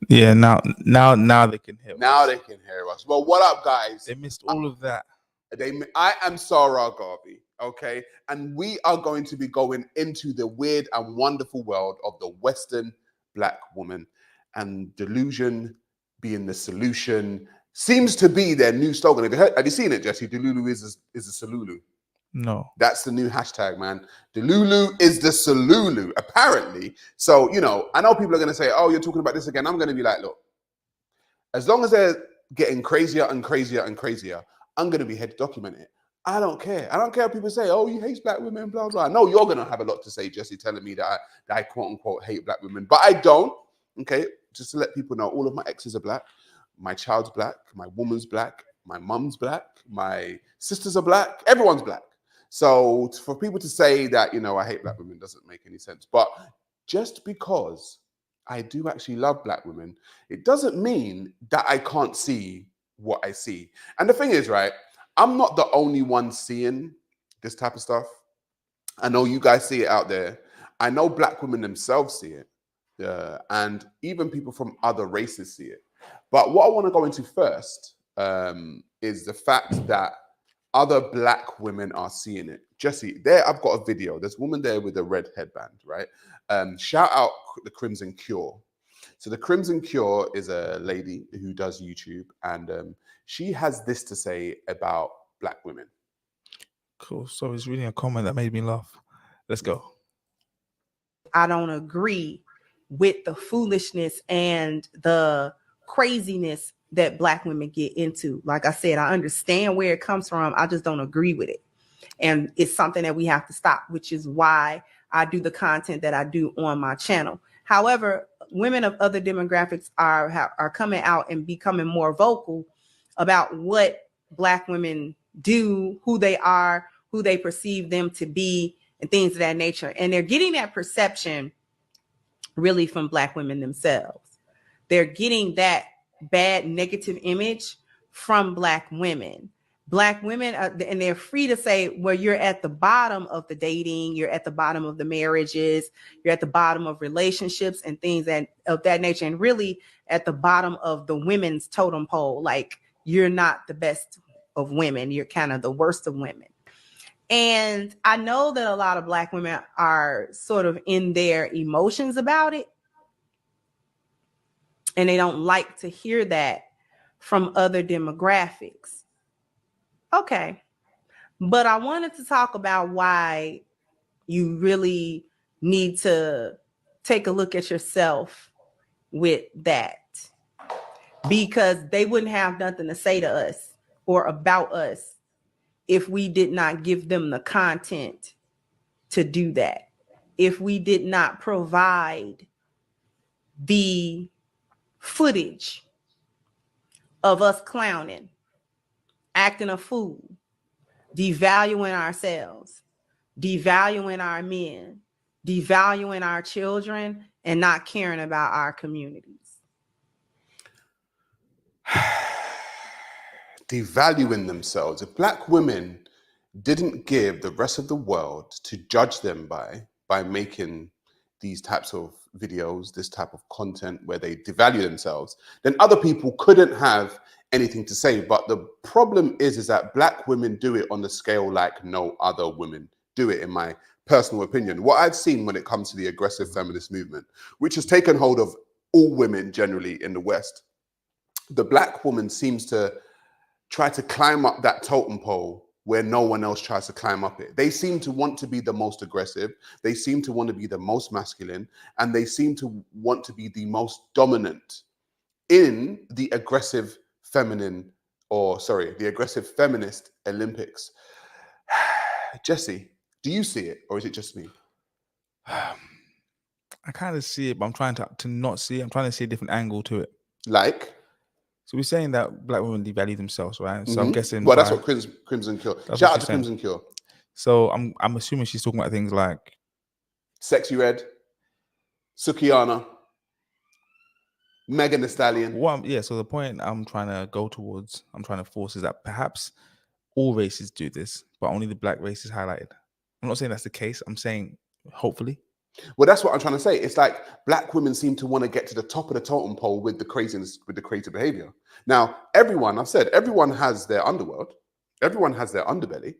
Yeah, now they can hear Now us. they can hear us. Well, what up, guys? They missed all of that. I am Sa Ra Garvey, okay? And we are going to be going into the weird and wonderful world of the Western black woman. And delusion being the solution seems to be their new slogan. Have you seen it, Jesse? Delulu is a salulu. No. That's the new hashtag, man. Delulu is the salulu, apparently. So, I know people are going to say, oh, you're talking about this again. I'm going to be like, look, as long as they're getting crazier and crazier and crazier, I'm going to be here to document it. I don't care. I don't care if people say, oh, you hate black women, blah, blah. I know you're going to have a lot to say, Jesse, telling me that I quote unquote hate black women, but I don't. Okay. Just to let people know, all of my exes are black. My child's black. My woman's black. My mum's black. My sisters are black. Everyone's black. So for people to say that, I hate black women doesn't make any sense. But just because I do actually love black women, it doesn't mean that I can't see what I see. And the thing is, right, I'm not the only one seeing this type of stuff. I know you guys see it out there. I know black women themselves see it. And even people from other races see it. But what I want to go into first is the fact that other black women are seeing it. Jesse, there I've got a video. There's a woman there with a red headband, right? Shout out the Crimson Cure. So the Crimson Cure is a lady who does YouTube, and she has this to say about black women. Cool. So it's reading a comment that made me laugh. Let's go. I don't agree with the foolishness and the craziness that black women get into. Like I said, I understand where it comes from. I just don't agree with it. And it's something that we have to stop, which is why I do the content that I do on my channel. However, women of other demographics are coming out and becoming more vocal about what black women do, who they are, who they perceive them to be, and things of that nature. And they're getting that perception really from black women themselves. They're getting that bad negative image from black women. Black women, and they're free to say, well, you're at the bottom of the dating, you're at the bottom of the marriages, you're at the bottom of relationships and things of that nature, and really at the bottom of the women's totem pole. Like, you're not the best of women, you're kind of the worst of women. And I know that a lot of black women are sort of in their emotions about it, and they don't like to hear that from other demographics. Okay. But I wanted to talk about why you really need to take a look at yourself with that, because they wouldn't have nothing to say to us or about us if we did not give them the content to do that. If we did not provide the footage of us clowning, acting a fool, devaluing ourselves, devaluing our men, devaluing our children, and not caring about our communities. Devaluing themselves. If black women didn't give the rest of the world to judge them by making these types of videos, this type of content where they devalue themselves, then other people couldn't have anything to say. But the problem is that black women do it on the scale like no other women do it, in my personal opinion. What I've seen when it comes to the aggressive feminist movement, which has taken hold of all women generally in the West, the black woman seems to try to climb up that totem pole where no one else tries to climb up it. They seem to want to be the most aggressive. They seem to want to be the most masculine, and they seem to want to be the most dominant in the aggressive feminist Olympics. Jesse, do you see it, or is it just me? I kind of see it, but I'm trying to not see it. I'm trying to see a different angle to it. Like? So we're saying that black women devalue themselves, right? So I'm guessing. Well, that's what Crimson Cure. Shout out to Crimson Cure. So I'm assuming she's talking about things like Sexy Red, Sukiyana, Megan Thee Stallion. So the point I'm trying to force is that perhaps all races do this, but only the black race is highlighted. I'm not saying that's the case. I'm saying hopefully. Well, that's what I'm trying to say. It's like black women seem to want to get to the top of the totem pole with the craziness, with the crazy behavior. Now, everyone has their underworld. Everyone has their underbelly.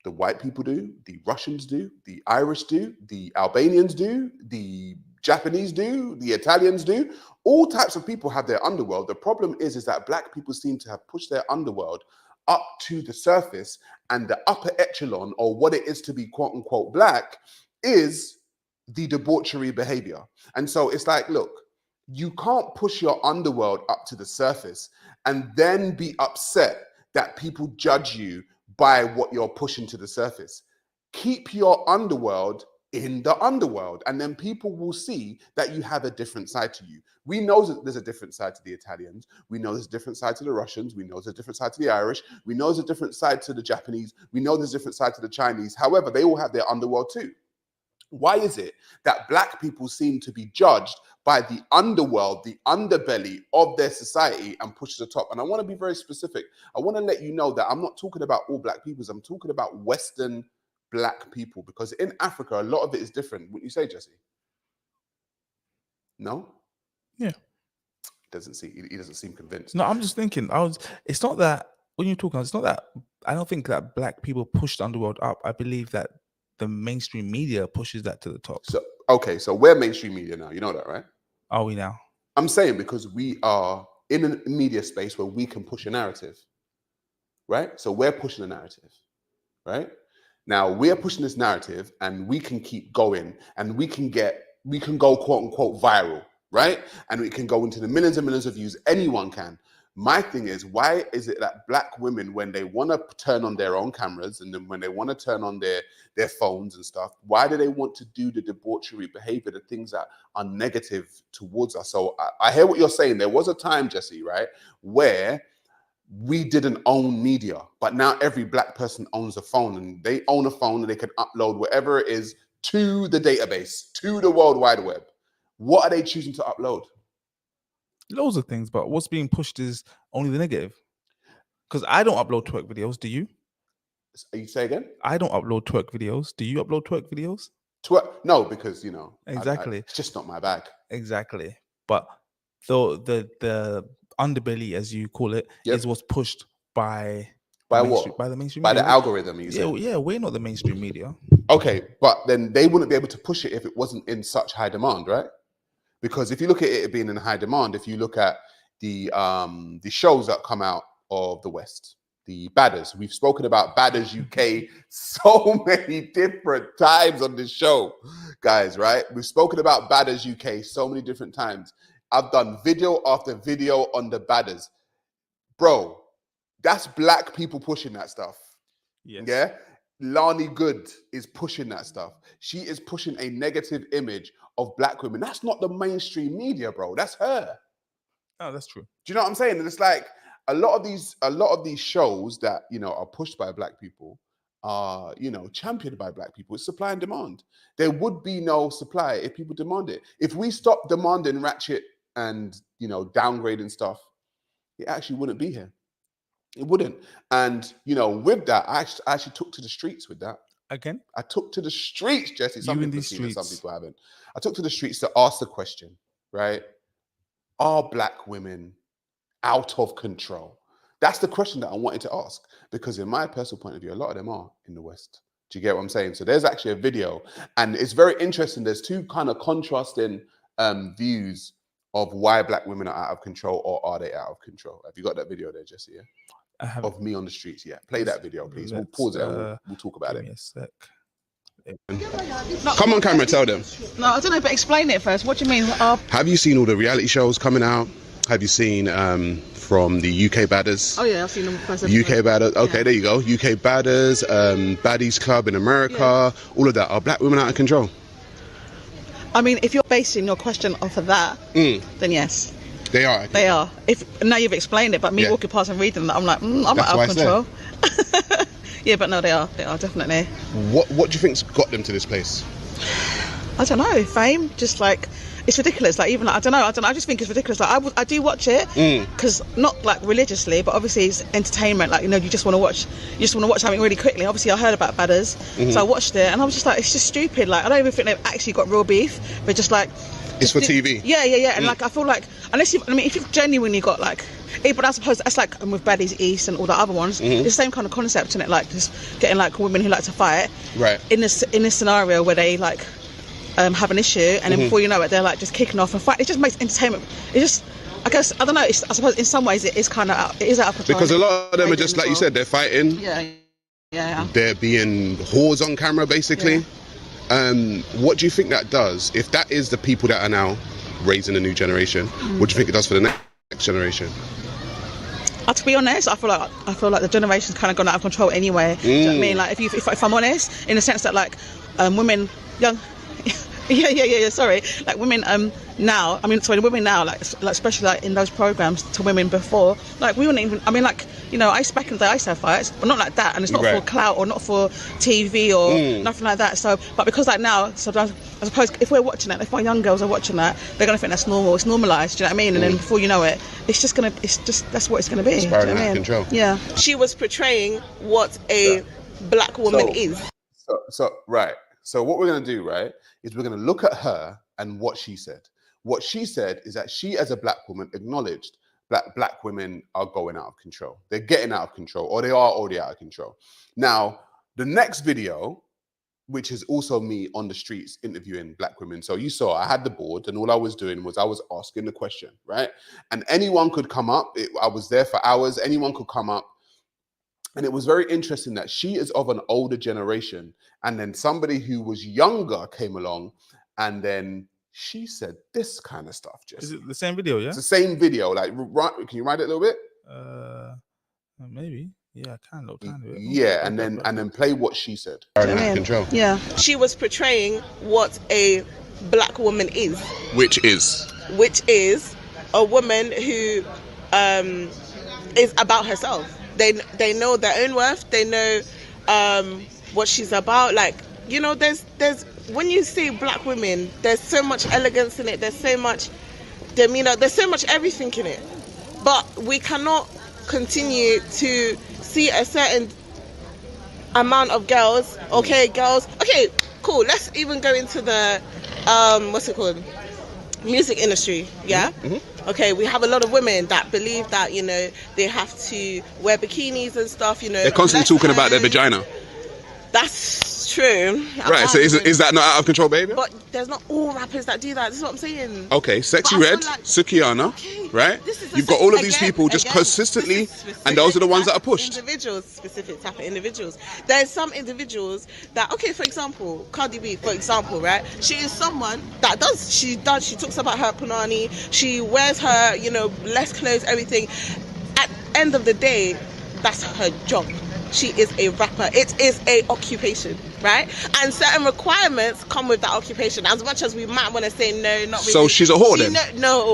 The white people do, the Russians do, the Irish do, the Albanians do, the Japanese do, the Italians do. All types of people have their underworld. The problem is that black people seem to have pushed their underworld up to the surface, and the upper echelon, or what it is to be quote unquote black, is the debauchery behavior. And so it's like, look, you can't push your underworld up to the surface and then be upset that people judge you by what you're pushing to the surface. Keep your underworld in the underworld, and then people will see that you have a different side to you. We know that there's a different side to the Italians. We know there's a different side to the Russians. We know there's a different side to the Irish. We know there's a different side to the Japanese. We know there's a different side to the Chinese. However, they all have their underworld too. Why is it that black people seem to be judged by the underworld, the underbelly of their society, and pushed to the top? And I want to be very specific. I want to let you know that I'm not talking about all black peoples. I'm talking about Western black people, because in Africa, a lot of it is different. Wouldn't you say, Jesse? No? Yeah. He doesn't seem convinced. No, I'm just thinking. It's not that when you're talking. It's not that. I don't think that black people push the underworld up. I believe that the mainstream media pushes that to the top. So okay, so we're mainstream media now. You know that, right? Are we now? I'm saying because we are in a media space where we can push a narrative, right? So we're pushing a narrative, right? Now we're pushing this narrative, and we can keep going, and we can go quote unquote viral, right? And we can go into the millions and millions of views. Anyone can. My thing is, why is it that black women, when they want to turn on their own cameras, and then when they want to turn on their phones and stuff, why do they want to do the debauchery behavior, the things that are negative towards us? So I hear what you're saying. There was a time, Jesse, right, where we didn't own media, but now every black person owns a phone, and they own a phone, and they can upload whatever it is to the database, to the World Wide Web. What are they choosing to upload? Loads of things, but what's being pushed is only the negative. Because I don't upload twerk videos. Do you? You say again? I don't upload twerk videos. Do you upload twerk videos? No, because exactly, it's just not my bag. Exactly. But the underbelly, as you call it, is what's pushed by what? By the mainstream by media. The algorithm. Yeah, we're not the mainstream media. Okay, but then they wouldn't be able to push it if it wasn't in such high demand, right? Because if you look at it being in high demand, if you look at the shows that come out of the West, the Badders, we've spoken about Badders UK so many different times on this show, guys, right? We've spoken about Badders UK so many different times. I've done video after video on the Badders. Bro, that's black people pushing that stuff. Yes. Yeah? Lani Good is pushing that stuff. She is pushing a negative image of black women. That's not the mainstream media, bro. That's her. Oh, that's true. Do you know what I'm saying? And it's like a lot of these shows that are pushed by black people are championed by black people. It's supply and demand. There would be no supply if people demand it. If we stop demanding ratchet and downgrading stuff, it actually wouldn't be here. It wouldn't. And with that, I actually took to the streets with that. Again? I took to the streets, Jesse. Some people have seen it, some streets. people haven't. I took to the streets to ask the question, right? Are black women out of control? That's the question that I wanted to ask, because in my personal point of view, a lot of them are in the West. Do you get what I'm saying? So there's actually a video, and it's very interesting. There's two kind of contrasting views of why black women are out of control, or are they out of control? Have you got that video there, Jesse? Yeah? Of me on the streets. Yeah, play that video, please. We'll pause it and we'll talk about it. Give me a sec. Come on camera, tell them. No, I don't know, but explain it first. What do you mean? Have you seen all the reality shows coming out? Have you seen from the UK Badders? Oh yeah, I've seen them first. UK Badders. Okay, there you go. UK Badders, Baddies Club in America. All of that. Are black women out of control? I mean, if you're basing your question off of that, then yes. They are. They are. If now you've explained it, but me walking past and reading that, I'm like, I'm not out of control. Yeah, but no, they are. They are definitely. What do you think's got them to this place? I don't know. Fame, just like it's ridiculous. Like even like, I don't know. I just think it's ridiculous. Like I do watch it because not like religiously, but obviously it's entertainment. Like you just want to watch something really quickly. Obviously I heard about Badders, so I watched it and I was just like, it's just stupid. Like I don't even think they've actually got real beef, but just like it's for TV. Yeah. And like I feel like if you've genuinely got like. But I suppose that's like with Baddies East and all the other ones. It's the same kind of concept in it, like just getting like women who like to fight. Right. In this scenario where they like have an issue, and then before you know it, they're like just kicking off and fight. It just makes entertainment. It just, I guess, I don't know. I suppose in some ways it is kind of out of control. Because a lot of them are just like you said, they're fighting. Yeah. They're being whores on camera, basically. Yeah. What do you think that does? If that is the people that are now raising a new generation, what do you think it does for the next generation? To be honest, I feel like the generation's kind of gone out of control anyway. Do you know what I mean? Like if I'm honest, in the sense that like women, young, sorry, like women now. I mean, sorry, women now, like especially like in those programs to women before, like we wouldn't even. I mean, like back in the day, I used to have fights, but not like that, and it's not for clout or not for TV or nothing like that. So, but because like now, so I suppose if we're watching it, if our young girls are watching that, they're gonna think that's normal. It's normalised. Do you know what I mean? And then before you know it, it's just that's what it's gonna be. Spiraling out of control. Yeah. She was portraying what a black woman is. So what we're going to do, right, is we're going to look at her and what she said. What she said is that she, as a black woman, acknowledged that black women are going out of control. They're getting out of control, or they are already out of control. Now, the next video, which is also me on the streets interviewing black women. So you saw I had the board, and all I was doing was I was asking the question, right? And anyone could come up. I was there for hours. Anyone could come up. And it was very interesting that she is of an older generation. And then somebody who was younger came along, and then she said this kind of stuff. Jesse. Is it the same video, yeah? It's the same video. Like, can you write it a little bit? Maybe. Yeah, I can. Yeah, and then play what she said. Control. Yeah. She was portraying what a black woman is. Which is a woman who is about herself. They know their own worth. They know what she's about. Like, there's when you see black women, there's so much elegance in it. There's so much demeanor. There's so much everything in it. But we cannot continue to see a certain amount of girls. Okay, cool. Let's even go into the what's it called? Music industry. Yeah. Mm-hmm. Okay, we have a lot of women that believe that they have to wear bikinis and stuff. They're constantly talking about their vagina. That's true. Right. So is that not out of control, baby? But there's not all rappers that do that. This is what I'm saying. Okay, Sexy Red, like, Sukiana, right? You've got all of these people just consistently, and those are the ones that are pushed. Specific type of individuals. There's some individuals that, okay, for example, Cardi B, for example, right? She is someone that she talks about her punani. She wears her, less clothes, everything. At the end of the day, that's her job. She is a rapper. It is a occupation, right? And certain requirements come with that occupation. As much as we might want to say no, not really. So she's a whore then? No.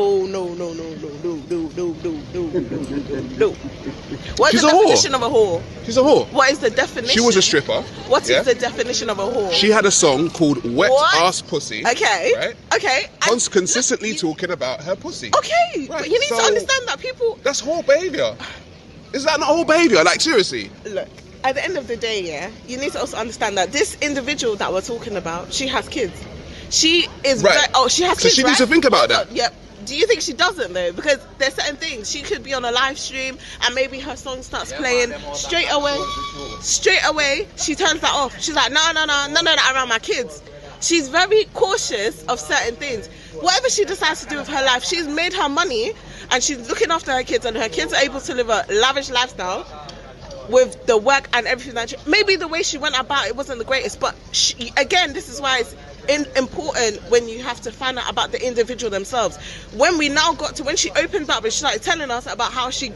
What is the definition of a whore? She's a whore. What is the definition? She was a stripper. What is the definition of a whore? She had a song called Wet Ass Pussy. Okay. Right? Okay. Consistently talking about her pussy. Okay. Right. But you need to understand that people... That's whore behavior. Is that not whole behavior? Like, seriously? Look, at the end of the day, yeah, you need to also understand that this individual that we're talking about, she has kids. She is right. She has kids. So she needs to think about that. Yep. Do you think she doesn't though? Because there's certain things. She could be on a live stream and maybe her song starts playing straight away. She turns that off. She's like, no, around my kids. She's very cautious of certain things. Whatever she decides to do with her life, she's made her money and she's looking after her kids, and her kids are able to live a lavish lifestyle with the work and everything that maybe the way she went about it wasn't the greatest, but again, this is why it's important when you have to find out about the individual themselves. When she opened up and she started telling us about how she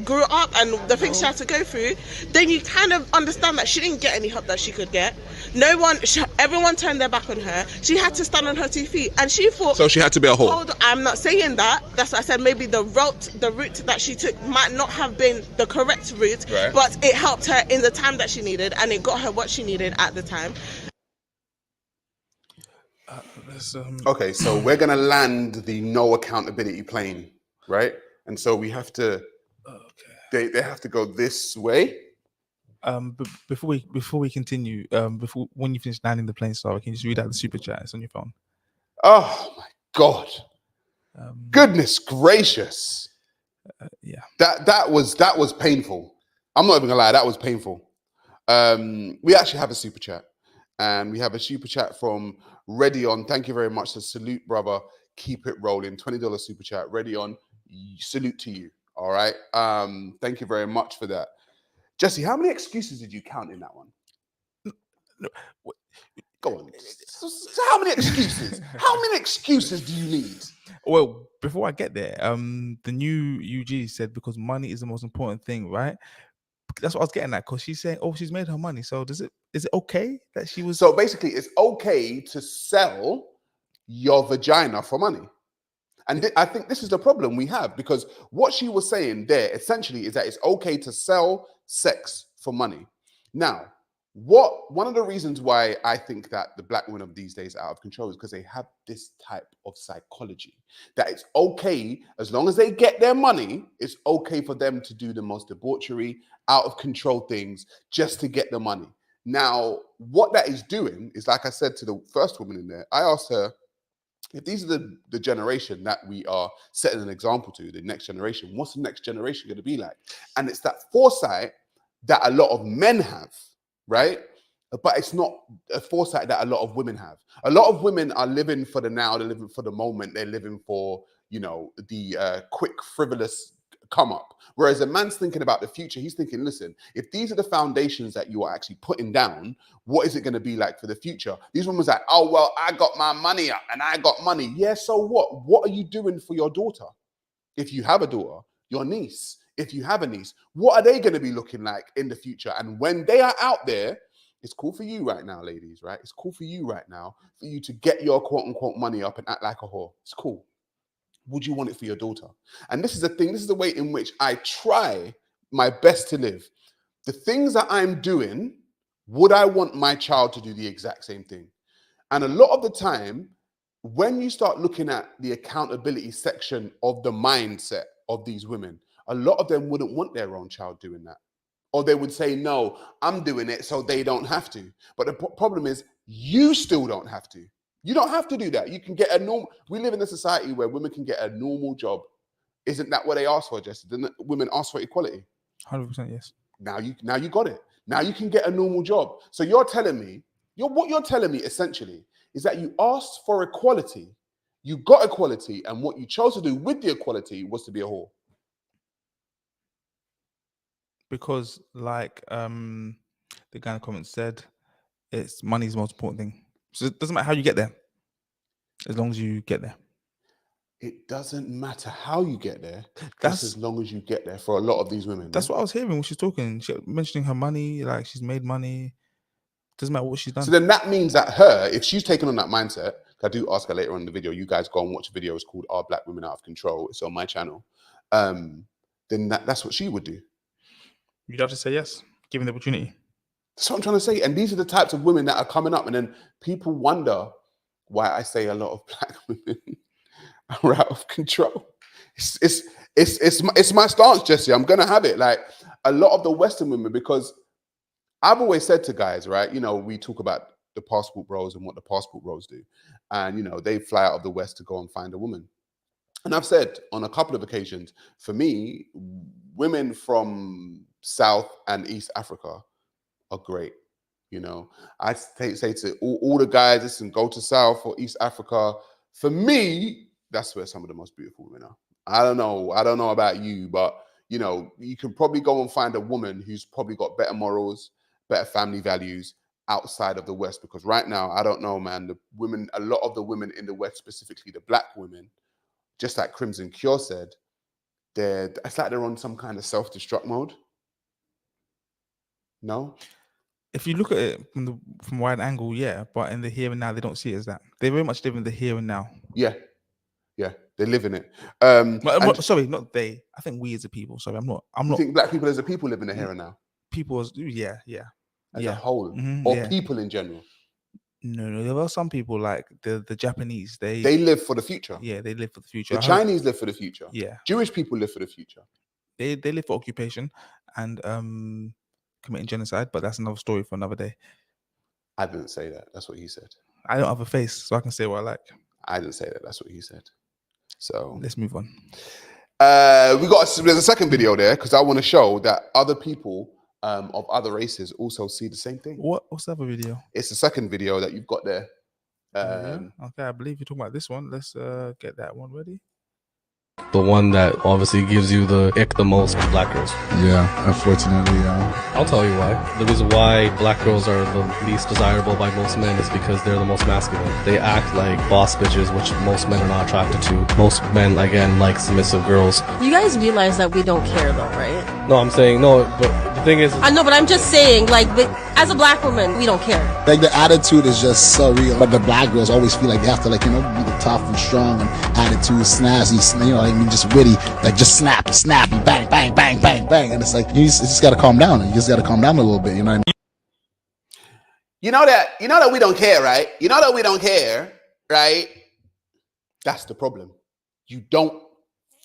grew up and the things she had to go through, then you kind of understand that she didn't get any help that she could get. Everyone turned their back on her. She had to stand on her 2 feet, and she thought. So she had to be a whore. I'm not saying that. That's what I said. Maybe the route that she took might not have been the correct route, right. But it helped her in the time that she needed, and it got her what she needed at the time. Let's, Okay, so we're gonna land the no accountability plane, right? And so we have to. They have to go this way. But before we continue, before when you finish landing the plane, Sarah, can you just read out the super chat? It's on your phone. Oh my God! Goodness gracious! Yeah. That was painful. I'm not even gonna lie, that was painful. We actually have a super chat, and we have a super chat from Ready On. Thank you very much. To salute, brother. Keep it rolling. $20 super chat. Ready On. Salute to you. All right. Thank you very much for that. Jesse, how many excuses did you count in that one? No, Go on. So how many excuses? How many excuses do you need? well, before I get there, the new UG said because money is the most important thing, right? That's what I was getting at, because she's saying, oh, she's made her money. So is it okay that she was? So basically, it's okay to sell your vagina for money. And I think this is the problem we have, because what she was saying there essentially is that it's okay to sell sex for money. Now, one of the reasons why I think that the black women of these days are out of control is because they have this type of psychology that it's okay, as long as they get their money, it's okay for them to do the most debauchery, out of control things just to get the money. Now, what that is doing is, like I said to the first woman in there, I asked her, if these are the generation that we are setting an example to, the next generation, what's the next generation going to be like? And it's that foresight that a lot of men have, right? But it's not a foresight that a lot of women have. A lot of women are living for the now, they're living for the moment, they're living for, the quick, frivolous come up. Whereas a man's thinking about the future, he's thinking, listen, if these are the foundations that you are actually putting down, what is it going to be like for the future? These women's like, oh, well, I got my money up and I got money. Yeah, so what? What are you doing for your daughter? If you have a daughter, your niece, if you have a niece, what are they going to be looking like in the future? And when they are out there, it's cool for you right now, ladies, right? It's cool for you right now for you to get your quote unquote money up and act like a whore. It's cool. Would you want it for your daughter? And this is the thing, this is the way in which I try my best to live. The things that I'm doing, would I want my child to do the exact same thing? And a lot of the time, when you start looking at the accountability section of the mindset of these women, a lot of them wouldn't want their own child doing that. Or they would say, no, I'm doing it so they don't have to. But the problem is, you still don't have to. You don't have to do that. You can get a normal. We live in a society where women can get a normal job. Isn't that what they ask for, Jesse? Didn't women ask for equality? 100% yes. Now you got it. Now you can get a normal job. So you're telling me, what you're telling me essentially is that you asked for equality, you got equality, and what you chose to do with the equality was to be a whore. Because like the guy in the comments said, it's money is the most important thing. So it doesn't matter how you get there, as long as you get there. It doesn't matter how you get there, That's just as long as you get there for a lot of these women. That's what I was hearing when she's talking. She mentioning her money, like she's made money. Doesn't matter what she's done. So then that means that her, if she's taken on that mindset, I do ask her later on in the video, you guys go and watch a video, it's called Are Black Women Out of Control? It's on my channel. Then that's what she would do. You'd have to say yes, given the opportunity. That's what I'm trying to say. And these are the types of women that are coming up. And then people wonder why I say a lot of black women are out of control. It's my stance, Jesse. I'm gonna have it. Like a lot of the Western women, because I've always said to guys, right? We talk about the passport bros and what the passport bros do. And they fly out of the West to go and find a woman. And I've said on a couple of occasions, for me, women from South and East Africa are great. I say to all the guys, listen, go to South or East Africa. For me, that's where some of the most beautiful women are. I don't know about you, but you can probably go and find a woman who's probably got better morals, better family values outside of the West. Because right now, I don't know, man, a lot of the women in the West, specifically the black women, just like Crimson Cure said, it's like they're on some kind of self-destruct mode. No? If you look at it from a wide angle, yeah, but in the here and now, they don't see it as that. They very much live in the here and now. Yeah, they live in it. Sorry, not they. I think we as a people. Sorry, I'm not. You think black people as a people live in the here and now? People, yeah. As a whole, Mm-hmm, or people in general? No, there are some people like the Japanese. They live for the future. Yeah, they live for the future. The Chinese live for the future. Yeah, Jewish people live for the future. they live for occupation and committing genocide, but that's another story for another day. I didn't say that. That's what he said. I don't have a face, so I can say what I like. I didn't say that. That's what he said. So let's move on. There's a second video there because I want to show that other people of other races also see the same thing. What's the other video? It's the second video that you've got there. Okay, I believe you're talking about this one. Let's get that one ready. The one that obviously gives you the ick the most, black girls. Yeah, unfortunately, yeah. I'll tell you why. The reason why black girls are the least desirable by most men is because they're the most masculine. They act like boss bitches, which most men are not attracted to. Most men, again, like submissive girls. You guys realize that we don't care though, right? No, I'm saying, no, but the thing is... I know, but I'm just saying, like, but as a black woman, we don't care. Like, the attitude is just so real. But the black girls always feel like they have to, like, you know, be the tough and strong and attitude, snazzy, you know, I mean, just witty, like, just snappy, bang, bang, bang, bang, bang. And it's like, you just got to calm down. You just got to calm down a little bit, you know what I mean? You know that we don't care, right? You know that we don't care, right? That's the problem. You don't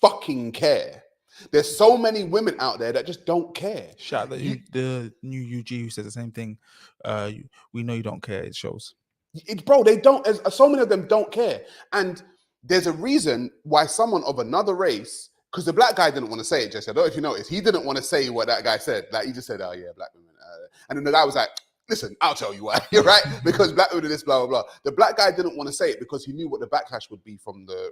fucking care. There's so many women out there that just don't care. Shout out the new UG who says the same thing. We know you don't care. It shows. Bro, they don't. So many of them don't care, and there's a reason why someone of another race, because the black guy didn't want to say it. Jesse, I don't know if you noticed, he didn't want to say what that guy said. Like he just said, "Oh yeah, black women," and then the guy was like, "Listen, I'll tell you why." You're right, because black women are this, blah blah blah. The black guy didn't want to say it because he knew what the backlash would be from the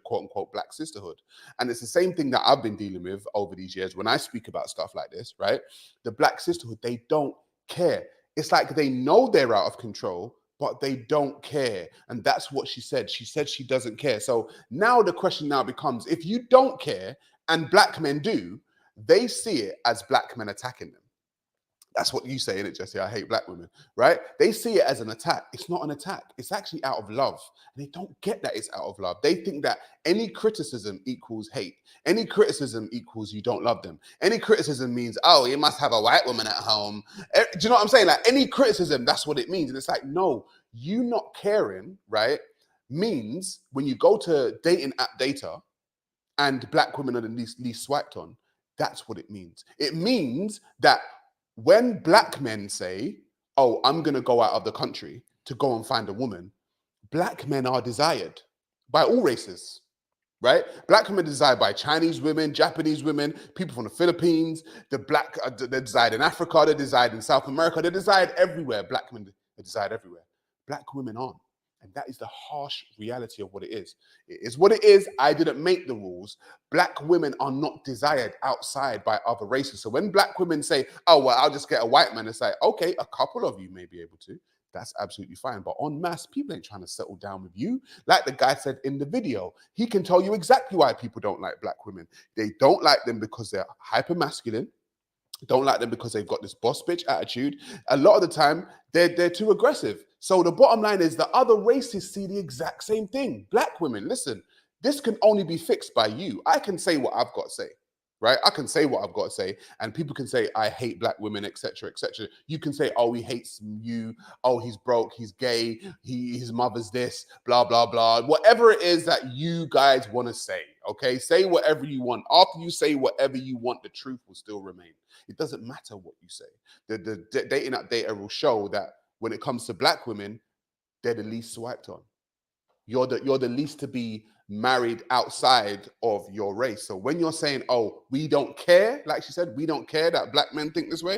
quote unquote black sisterhood. And it's the same thing that I've been dealing with over these years when I speak about stuff like this, right? The black sisterhood, they don't care. It's like they know they're out of control, but they don't care. And that's what she said. She said she doesn't care. So now the question now becomes, if you don't care and black men do, they see it as black men attacking them. That's what you say, innit, Jesse? I hate black women, right? They see it as an attack. It's not an attack. It's actually out of love. And they don't get that it's out of love. They think that any criticism equals hate. Any criticism equals you don't love them. Any criticism means, oh, you must have a white woman at home. Do you know what I'm saying? Like any criticism, that's what it means. And it's like, no, you not caring, right, means when you go to dating app data and black women are the least swiped on, that's what it means. It means that when black men say, oh, I'm going to go out of the country to go and find a woman, black men are desired by all races, right? Black women are desired by Chinese women, Japanese women, people from the Philippines, they're desired in Africa, they're desired in South America, they're desired everywhere. Black men are desired everywhere. Black women aren't. And that is the harsh reality of what it is. It is what it is. I didn't make the rules. Black women are not desired outside by other races. So when black women say, oh, well, I'll just get a white man, it's like, okay, a couple of you may be able to. That's absolutely fine. But en masse, people ain't trying to settle down with you. Like the guy said in the video, he can tell you exactly why people don't like black women. They don't like them because they're hyper masculine. Don't like them because they've got this boss bitch attitude. A lot of the time, they're too aggressive. So the bottom line is the other races see the exact same thing. Black women, listen, this can only be fixed by you. I can say what I've got to say, right? I can say what I've got to say, and people can say, I hate black women, etc., etc. You can say, oh, he hates you. Oh, he's broke. He's gay. His mother's this, blah, blah, blah. Whatever it is that you guys want to say, okay? Say whatever you want. After you say whatever you want, the truth will still remain. It doesn't matter what you say. The dating app data will show that when it comes to black women, they're the least swiped on. You're the least to be married outside of your race. So when you're saying, oh, we don't care, like she said, we don't care that black men think this way,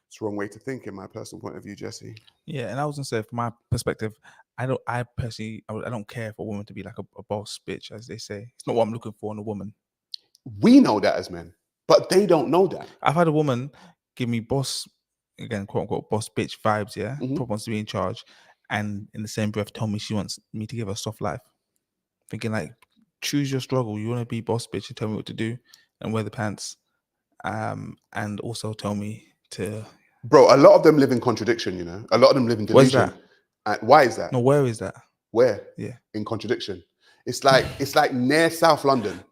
it's the wrong way to think in my personal point of view, Jesse. Yeah, and I was gonna say, from my perspective, I don't care for a woman to be like a boss bitch, as they say. It's not what I'm looking for in a woman. We know that as men, but they don't know that. I've had a woman give me boss, again, quote unquote, boss bitch vibes, yeah? Probably wants to be in charge, and in the same breath told me she wants me to give her soft life. Thinking like, choose your struggle. You want to be boss bitch and tell me what to do and wear the pants. And also tell me to... Bro, a lot of them live in contradiction, you know? A lot of them live in delusion. Where's that? Why is that? No, where is that? Where? Yeah. In contradiction. It's like near South London. Do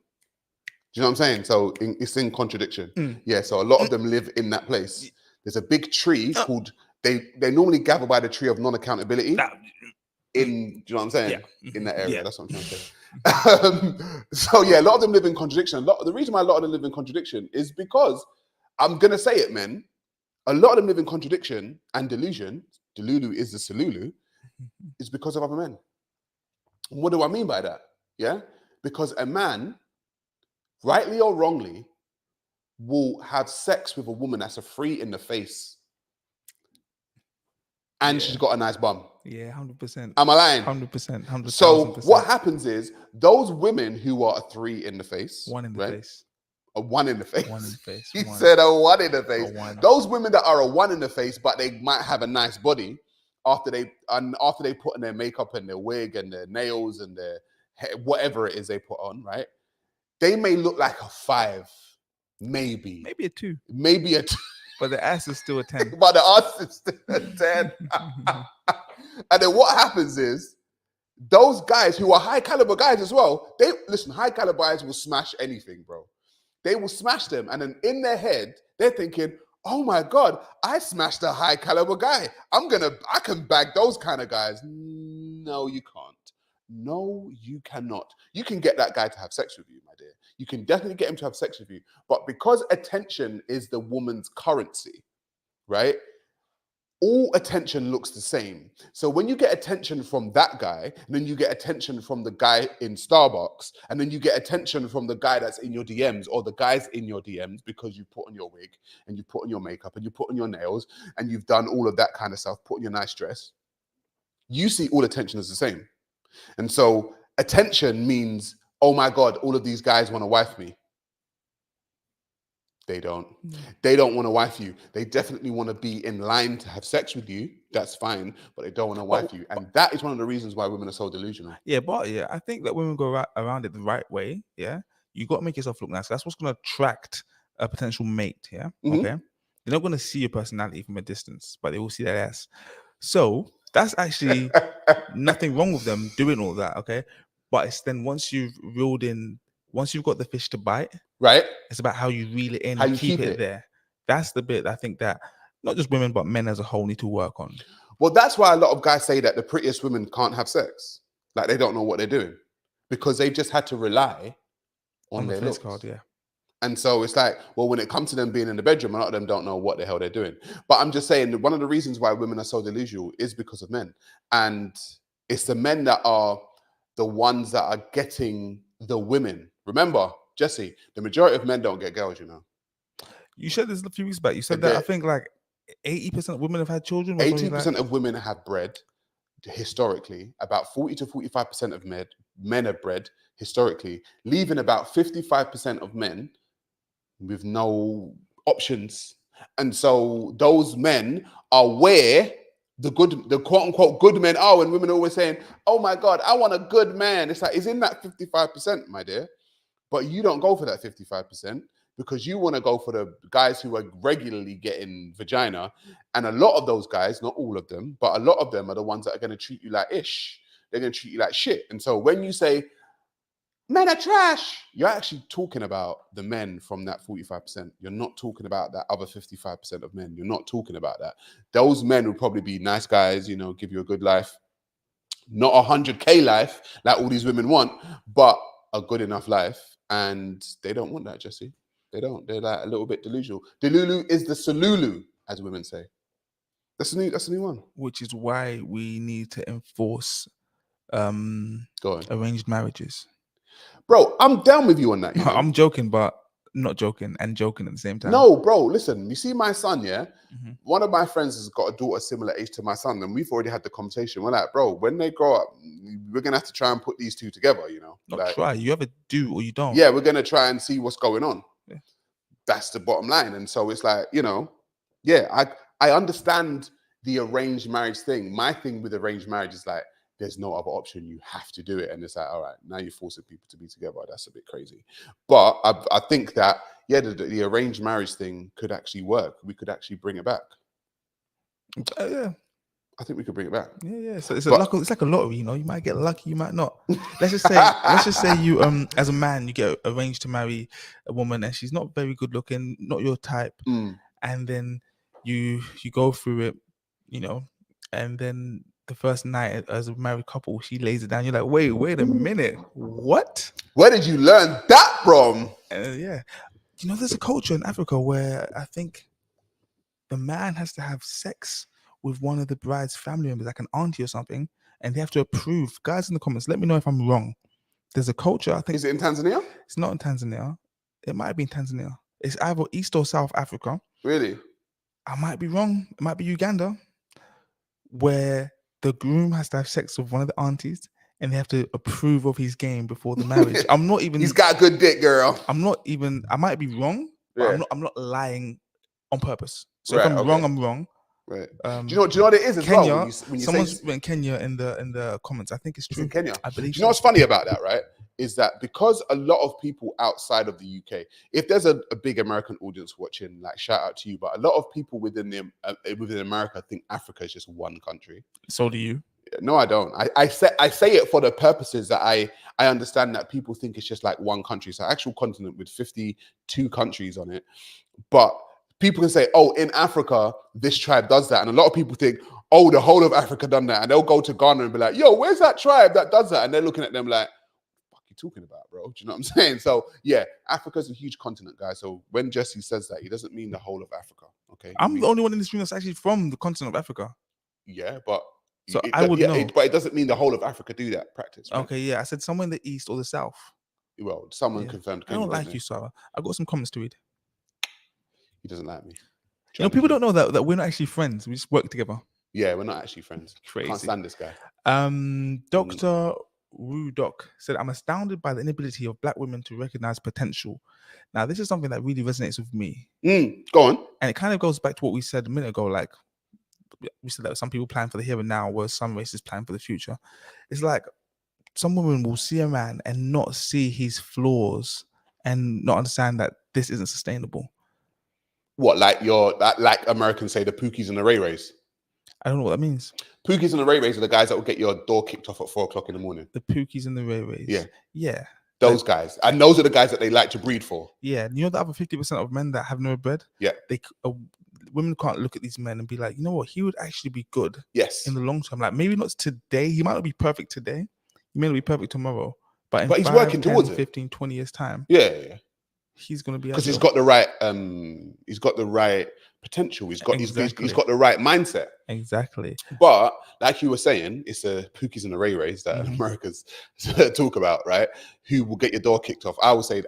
you know what I'm saying? So it's in contradiction. Yeah, so a lot of them live in that place. There's a big tree called they normally gather by the tree of non-accountability. Do you know what I'm saying? Yeah. In that area, Yeah. that's what I'm trying to say. So yeah, a lot of them live in contradiction. The reason why a lot of them live in contradiction is because I'm gonna say it, man. A lot of them live in contradiction and delusion. Delulu is the solulu. Is because of other men. What do I mean by that? Yeah, because a man, rightly or wrongly, will have sex with a woman that's a free in the face, and she's got a nice bum. Yeah, 100%. Am I lying? 100%. 100,000%. So what happens is those women who are a 3 in the face, One in the right? face. A 1 in the face. 1 in the face. He One. said a 1 in the face. A 1. Those women that are a 1 in the face, but they might have a nice body after they put in their makeup and their wig and their nails and their hair, whatever it is they put on, right? They may look like a 5, maybe a 2, maybe a 2. but the ass is still a 10. But the ass is still a 10. And then what happens is those guys who are high caliber guys as well, high caliber guys will smash anything, bro. They will smash them. And then in their head, they're thinking, oh my God, I smashed a high caliber guy. I can bag those kind of guys. No, you can't. No, you cannot. You can get that guy to have sex with you, my dear. You can definitely get him to have sex with you. But because attention is the woman's currency, right? All attention looks the same. So when you get attention from that guy, and then you get attention from the guy in Starbucks, and then you get attention from the guy that's in your DMs or the guys in your DMs because you put on your wig and you put on your makeup and you put on your nails and you've done all of that kind of stuff, put on your nice dress, you see all attention as the same. And so attention means, oh my God, all of these guys want to wife me. They don't. They don't want to wife you. They definitely want to be in line to have sex with you. That's fine, but they don't want to wife you. And that is one of the reasons why women are so delusional. Yeah, but I think that women go around it the right way. Yeah, you got to make yourself look nice. That's what's going to attract a potential mate. Yeah, okay. They're not going to see your personality from a distance, but they will see that ass. So that's actually nothing wrong with them doing all that. Okay, but it's then once you've got the fish to bite, right? It's about how you reel it in and keep it there. That's the bit I think that not just women, but men as a whole need to work on. Well, that's why a lot of guys say that the prettiest women can't have sex. Like they don't know what they're doing because they've just had to rely on their looks. Card, yeah. And so it's like, well, when it comes to them being in the bedroom, a lot of them don't know what the hell they're doing. But I'm just saying that one of the reasons why women are so delusional is because of men. And it's the men that are the ones that are getting the women. Remember, Jesse, the majority of men don't get girls, you know. You said this a few weeks back. You said that I think like 80% of women have had children. 80% of women have bred historically. About 40 to 45% of men have bred historically, leaving about 55% of men with no options. And so those men are where the quote unquote good men are, when women are always saying, oh my God, I want a good man. It's like, it's in that 55%, my dear. But you don't go for that 55% because you want to go for the guys who are regularly getting vagina. And a lot of those guys, not all of them, but a lot of them are the ones that are going to treat you like ish. They're going to treat you like shit. And so when you say, men are trash, you're actually talking about the men from that 45%. You're not talking about that other 55% of men. You're not talking about that. Those men will probably be nice guys, you know, give you a good life. Not 100K life like all these women want, but a good enough life. And they don't want that, Jesse. They don't. They're like a little bit delusional. Delulu is the solulu, as women say. That's a new one. Which is why we need to enforce arranged marriages. Bro, I'm down with you on that. You know? I'm joking, but not joking and joking at the same time. No, bro, listen, you see my son, yeah? One of my friends has got a daughter similar age to my son, and we've already had the conversation. We're like, bro, when they grow up, we're going to have to try and put these two together, you know? Not try, you either do or you don't. Yeah, we're going to try and see what's going on. Yeah. That's the bottom line. And so it's like, you know, yeah, I understand the arranged marriage thing. My thing with arranged marriage is like, there's no other option. You have to do it. And it's like, all right, now you're forcing people to be together. That's a bit crazy. But I think that, yeah, the arranged marriage thing could actually work. We could actually bring it back. Yeah. I think we could bring it back. Yeah. So it's like a lottery, you know. You might get lucky, you might not. Let's just say you, as a man, you get arranged to marry a woman and she's not very good looking, not your type. And then you go through it, you know, and then the first night as a married couple, she lays it down. You're like, wait a minute, what? Where did you learn that from? Yeah, you know, there's a culture in Africa where I think the man has to have sex with one of the bride's family members, like an auntie or something, and they have to approve. Guys in the comments, let me know if I'm wrong. There's a culture, I think. Is it in Tanzania? It's not in Tanzania. It might be in Tanzania. It's either East or South Africa. Really? I might be wrong. It might be Uganda, where the groom has to have sex with one of the aunties and they have to approve of his game before the marriage. I'm not even. He's got good dick, girl. I'm not even. I might be wrong, but Yeah. I'm not lying on purpose. So Right, if I'm okay. wrong, I'm wrong. Right. Do you know what it is as Kenya, well? When you someone's say went Kenya in the comments. I think it's true. in Kenya. I believe. Do you know what's funny about that, right? Is that because a lot of people outside of the UK, if there's a big American audience watching, like shout out to you, but a lot of people within America think Africa is just one country. So do you? No, I don't. I say it for the purposes that I understand that people think it's just like one country. It's an actual continent with 52 countries on it. But people can say, oh, in Africa, this tribe does that. And a lot of people think, oh, the whole of Africa done that. And they'll go to Ghana and be like, yo, where's that tribe that does that? And they're looking at them like, what are you talking about, bro? Do you know what I'm saying? So yeah, Africa's a huge continent, guys. So when Jesse says that, he doesn't mean the whole of Africa. Okay. I'm the only one in this room that's actually from the continent of Africa. Yeah, but so I would know. But it doesn't mean the whole of Africa do that practice. Right? Okay, yeah. I said somewhere in the east or the south. Well, someone confirmed. I don't like you, Sarah. I got some comments to read. He doesn't like me. You know, people don't know that we're not actually friends. We just work together. Yeah, we're not actually friends. Crazy. Can't stand this guy. Dr. Rudok said, I'm astounded by the inability of Black women to recognize potential. Now, this is something that really resonates with me. Go on. And it kind of goes back to what we said a minute ago. Like, we said that some people plan for the here and now, whereas some races plan for the future. It's like some women will see a man and not see his flaws and not understand that this isn't sustainable. What, like like Americans say, the Pookies and the Ray Rays? I don't know what that means. Pookies and the Ray Rays are the guys that will get your door kicked off at 4 o'clock in the morning. The Pookies and the Ray Rays. Yeah. Yeah. Those guys. And those are the guys that they like to breed for. Yeah. You know the other 50% of men that have no bread? Yeah. Women can't look at these men and be like, you know what? He would actually be good. Yes. In the long term. Like maybe not today. He might not be perfect today. He may not be perfect tomorrow. But in he's 5, working 10, towards 15, 20 years time. Yeah. He's going to be, because he's got the right potential. He's got the right mindset. Exactly. But like you were saying, it's the Pookies and the Ray Rays that Americans talk about, right? Who will get your door kicked off. I always say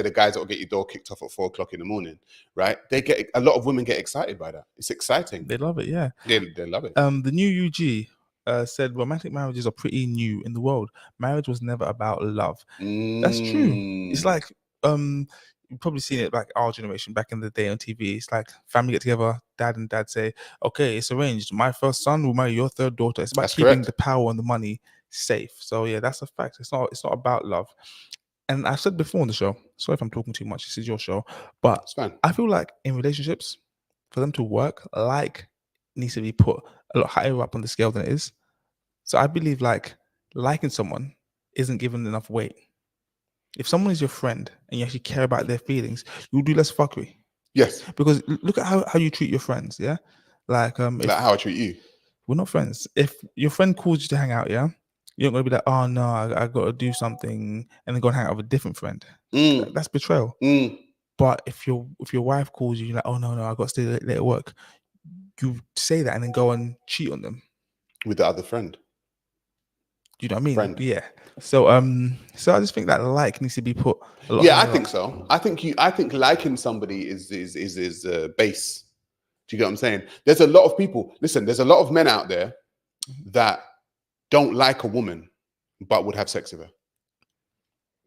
the guys that will get your door kicked off at 4 o'clock in the morning, right? A lot of women get excited by that. It's exciting. They love it, yeah. They love it. The new UG said romantic marriages are pretty new in the world. Marriage was never about love. That's true. It's like you've probably seen it like our generation back in the day on TV. It's like family get together, dad and dad say, okay, it's arranged. My first son will marry your third daughter. It's about keeping the power and the money safe. So yeah, that's a fact. It's not about love. And I've said before on the show, sorry if I'm talking too much, this is your show, but it's fine. I feel like in relationships, for them to work, like needs to be put a lot higher up on the scale than it is. So I believe like liking someone isn't given enough weight. If someone is your friend and you actually care about their feelings, you'll do less fuckery. Yes. Because look at how you treat your friends, yeah? Like how I treat you. We're not friends. If your friend calls you to hang out, yeah? You're not gonna be like, oh no, I gotta do something and then go and hang out with a different friend. That's betrayal. But if your wife calls you, you're like, oh no, I gotta stay late at work. You say that and then go and cheat on them. With the other friend. You know what I mean? Friend. Yeah. So so I just think that like needs to be put a lot. Yeah, I think so. I think liking somebody is base. Do you get what I'm saying? There's a lot of people. Listen, there's a lot of men out there that don't like a woman but would have sex with her.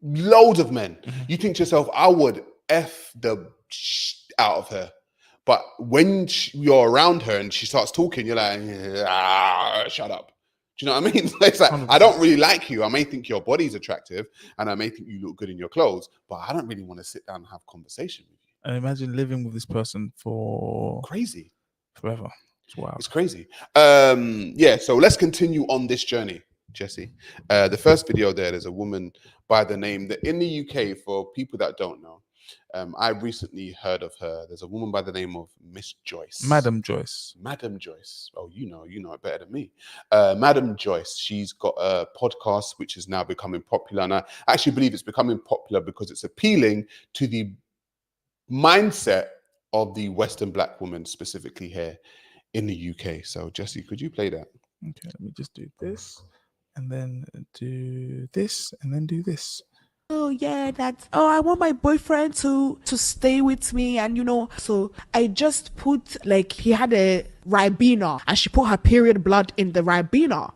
Loads of men. You think to yourself, I would F the out of her. But when you're around her and she starts talking, you're like, shut up. Do you know what I mean? It's like, 100%. I don't really like you. I may think your body's attractive and I may think you look good in your clothes, but I don't really want to sit down and have conversation with you. And imagine living with this person for crazy forever. It's wild. It's crazy. Yeah, so let's continue on this journey, Jesse. The first video there's a woman by the name that in the UK, for people that don't know, I recently heard of her. There's a woman by the name of Miss Joyce. Madam Joyce. Madam Joyce. Oh, you know it better than me. Madam Joyce. She's got a podcast which is now becoming popular, and I actually believe it's becoming popular because it's appealing to the mindset of the Western Black woman, specifically here in the UK. So, Jesse, could you play that? Okay, let me just do this, and then do this, and then do this. Oh yeah, I want my boyfriend to stay with me, and so I just put, like, he had a Ribena and she put her period blood in the Ribena.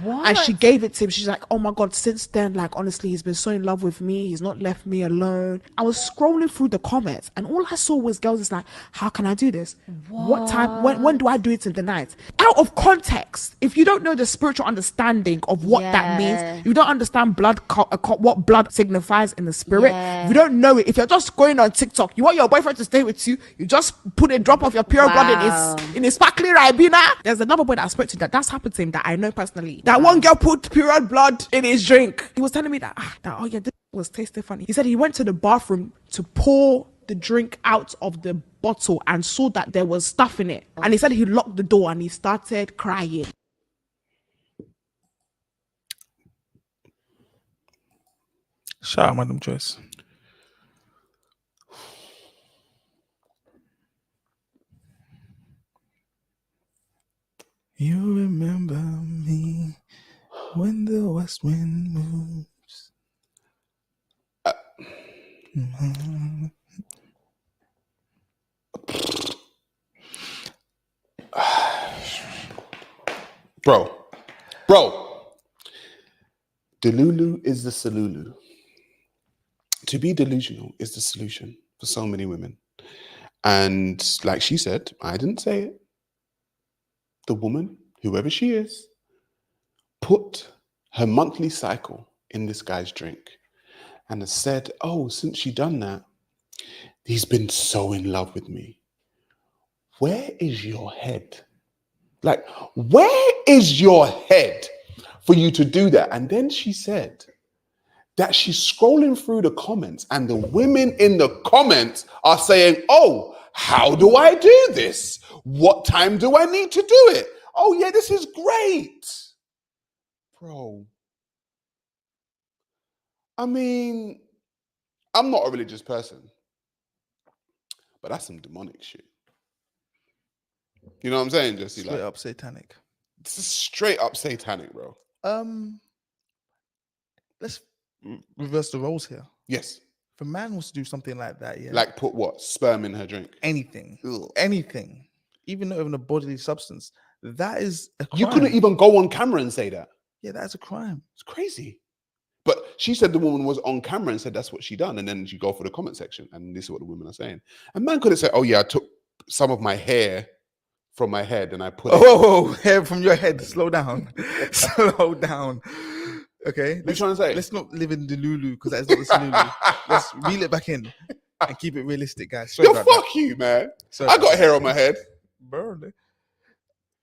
What? And she gave it to him. She's like, oh my God, since then, like, honestly, he's been so in love with me. He's not left me alone. I was scrolling through the comments and all I saw was girls is like, how can I do this? What time? When do I do it in the night? Out of context, if you don't know the spiritual understanding of what that means, you don't understand what blood signifies in the spirit. If you don't know it, if you're just going on TikTok, you want your boyfriend to stay with you, you just put a drop of your pure blood in his sparkling Ribena. There's another boy that I spoke to that's happened to him that I know personally. That one girl put period blood in his drink. He was telling me that oh yeah, this was tasting funny. He said he went to the bathroom to pour the drink out of the bottle and saw that there was stuff in it. And he said he locked the door and he started crying. Shout out, Madam Joyce. You remember me when the west wind moves. Bro. Delulu is the solulu. To be delusional is the solution for so many women. And like she said, I didn't say it. The woman, whoever she is, put her monthly cycle in this guy's drink and has said, oh, since she done that, he's been so in love with me. Where is your head? Like, where is your head for you to do that? And then she said that she's scrolling through the comments and the women in the comments are saying, oh, how do I do this? What time do I need to do it? Oh yeah, this is great. Bro. I mean, I'm not a religious person, but that's some demonic shit. You know what I'm saying, Jesse? Straight up satanic. This is straight up satanic, bro. Let's reverse the roles here. Yes. If a man wants to do something like that, yeah. Like put what? Sperm in her drink? Anything. Ugh. Anything. Even not even a bodily substance. That is a crime. You couldn't even go on camera and say that. Yeah, that's a crime. It's crazy. But she said the woman was on camera and said that's what she done. And then you go for the comment section and this is what the women are saying. And man couldn't say, oh yeah, I took some of my hair from my head and I put it. Oh, hair from your head. Slow down. Slow down. Okay. What are you trying to say? Let's not live in Delulu because that's not the Delulu. Let's reel it back in and keep it realistic, guys. Sorry Yo, fuck you, man. Sorry I got hair on my head. Burn.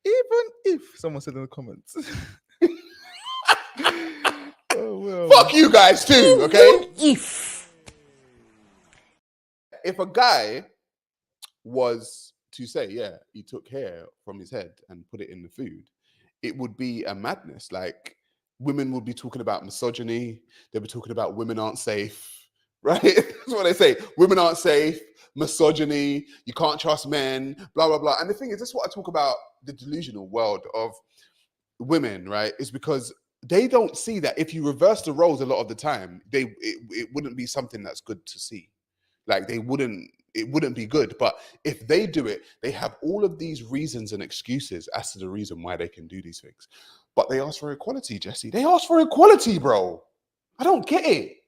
Even if someone said in the comments. Oh, well. Fuck you guys too, okay? If a guy was to say, yeah, he took hair from his head and put it in the food, it would be a madness. Like, women would be talking about misogyny. They'd be talking about women aren't safe, right? That's what they say. Women aren't safe, misogyny, you can't trust men, blah, blah, blah. And the thing is, this is what I talk about the delusional world of women, right? Is because they don't see that if you reverse the roles a lot of the time, it wouldn't be something that's good to see. Like it wouldn't be good. But if they do it, they have all of these reasons and excuses as to the reason why they can do these things. But they ask for equality, Jesse. They ask for equality, bro. I don't get it.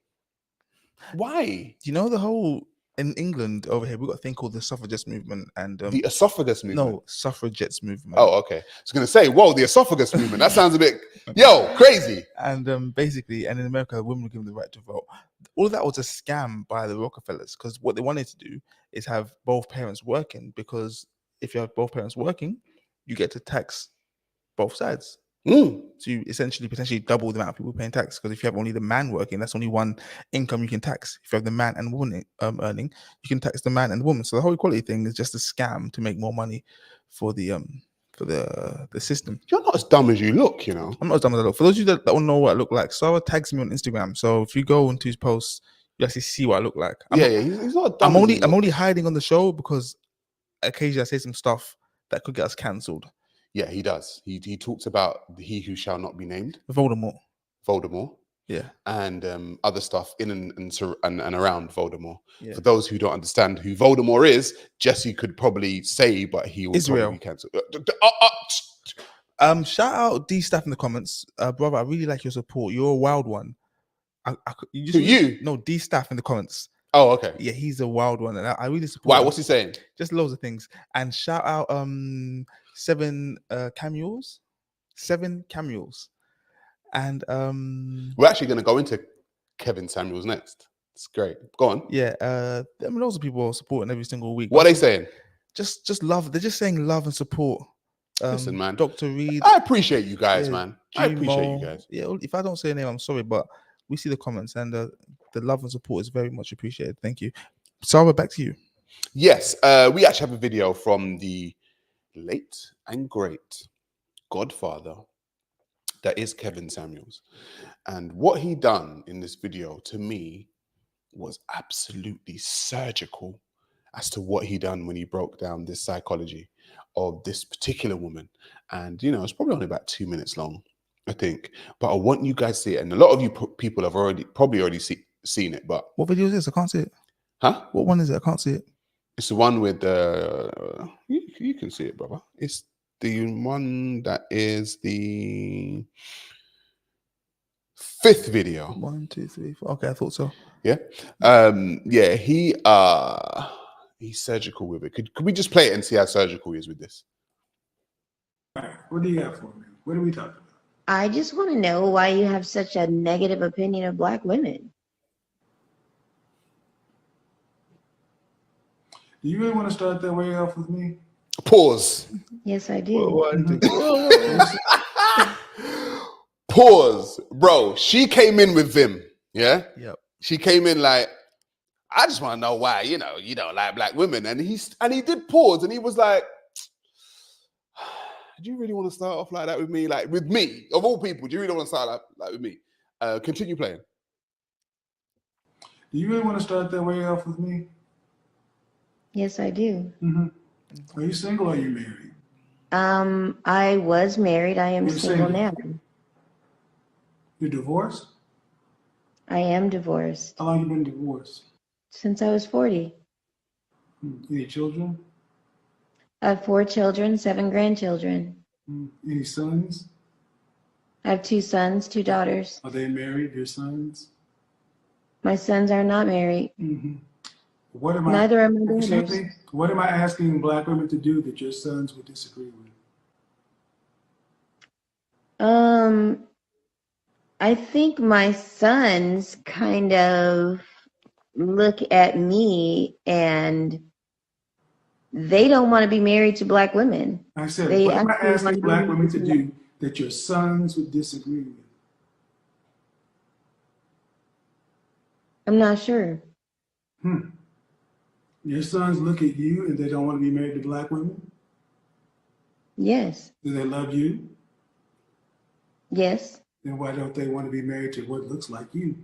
Why? You know the whole in England over here, we've got a thing called the suffragist movement and the esophagus movement. No, suffragettes movement. Oh, okay. I was gonna say, whoa, the esophagus movement. That sounds a bit crazy. And basically, and in America, women were given the right to vote. All of that was a scam by the Rockefellers because what they wanted to do is have both parents working, because if you have both parents working, you get to tax both sides. to essentially potentially double the amount of people paying tax. Because if you have only the man working, that's only one income you can tax. If you have the man and woman earning, you can tax the man and the woman. So the whole equality thing is just a scam to make more money for the system. You're not as dumb as you look, you know. I'm not as dumb as I look. For those of you that don't know what I look like, Sarah tags me on Instagram. So if you go into his posts, you actually see what I look like. He's not dumb. I'm only hiding on the show because occasionally I say some stuff that could get us cancelled. Yeah, he does. He talks about he who shall not be named. Voldemort. Yeah. And other stuff in and around Voldemort. Yeah. For those who don't understand who Voldemort is, Jesse could probably say, but he will Israel. probably be cancelled. Shout out D Staff in the comments, brother. I really like your support. You're a wild one. No, D Staff in the comments. Oh, okay. Yeah, he's a wild one, and I really support. Why? him. What's he saying? Just loads of things. And shout out 7 cameos, and we're actually going to go into Kevin Samuels next. It's great. Go on. Yeah, I mean, loads of people are supporting every single week. What are they saying? Just love. They're just saying love and support. Listen, man. Dr. Reed. I appreciate you guys, man. I appreciate you guys. Yeah, if I don't say a name, I'm sorry, but we see the comments, and the love and support is very much appreciated. Thank you. Sarah, back to you. Yes, we actually have a video from the late and great godfather that is Kevin Samuels. And what he done in this video, to me, was absolutely surgical as to what he done when he broke down this psychology of this particular woman. And, you know, it's probably only about 2 minutes long, I think. But I want you guys to see it. And a lot of you people have probably already seen it. But what video is this? I can't see it. Huh? What one is it? I can't see it. It's the one with the... You can see it, brother. It's the one that is the 5th video. 1, 2, 3, 4. Okay, I thought so. Yeah. Yeah, he's surgical with it. Could we just play it and see how surgical he is with this? All right. What do you have for me? What are we talking about? I just want to know why you have such a negative opinion of Black women. Do you really want to start that way off with me? Pause. Yes, I do. Pause. Bro, she came in with Vim. Yeah? Yep. She came in like, I just want to know why, you don't like Black women. And he did pause and he was like, do you really want to start off like that with me? Like with me, of all people, do you really want to start like with me? Continue playing. Do you really want to start that way off with me? Yes, I do. Are you single or are you married? I was married. I am single now. You're divorced? I am divorced. How long have you been divorced? Since I was 40. Any children? I have 4 children, 7 grandchildren. Any sons? I have 2 sons, 2 daughters. Are they married, your sons? My sons are not married. What am Neither are my daughters. What am I asking Black women to do that your sons would disagree with? I think my sons kind of look at me and they don't want to be married to Black women. I said, they what am I asking Black women to do that your sons would disagree with? I'm not sure. Your sons look at you and they don't want to be married to Black women? Yes. Do they love you? Yes. Then why don't they want to be married to what looks like you?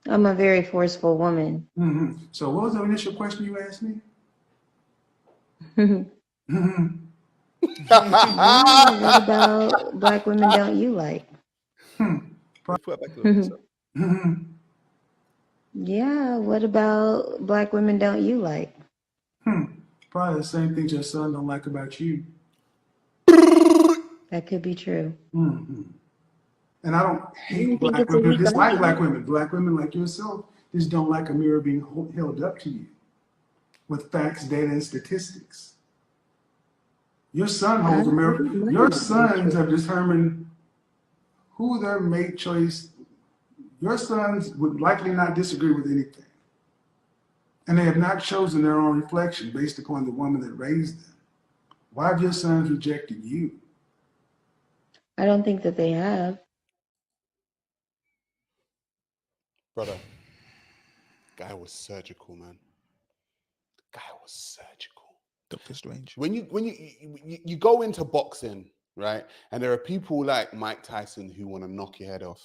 I'm a very forceful woman. So what was the initial question you asked me? What about Black women don't you like? Yeah, what about Black women don't you like? Probably the same things your son don't like about you. That could be true. And I don't hate Black women, dislike Black women. Black women like yourself just don't like a mirror being held up to you with facts, data, and statistics. Your son holds a mirror. Your sons have determined who their mate choice. Your sons would likely not disagree with anything. And they have not chosen their own reflection based upon the woman that raised them. Why have your sons rejected you? I don't think that they have. Brother, guy was surgical, man. Guy was surgical. Doctor Strange. When you go into boxing, right, and there are people like Mike Tyson who want to knock your head off,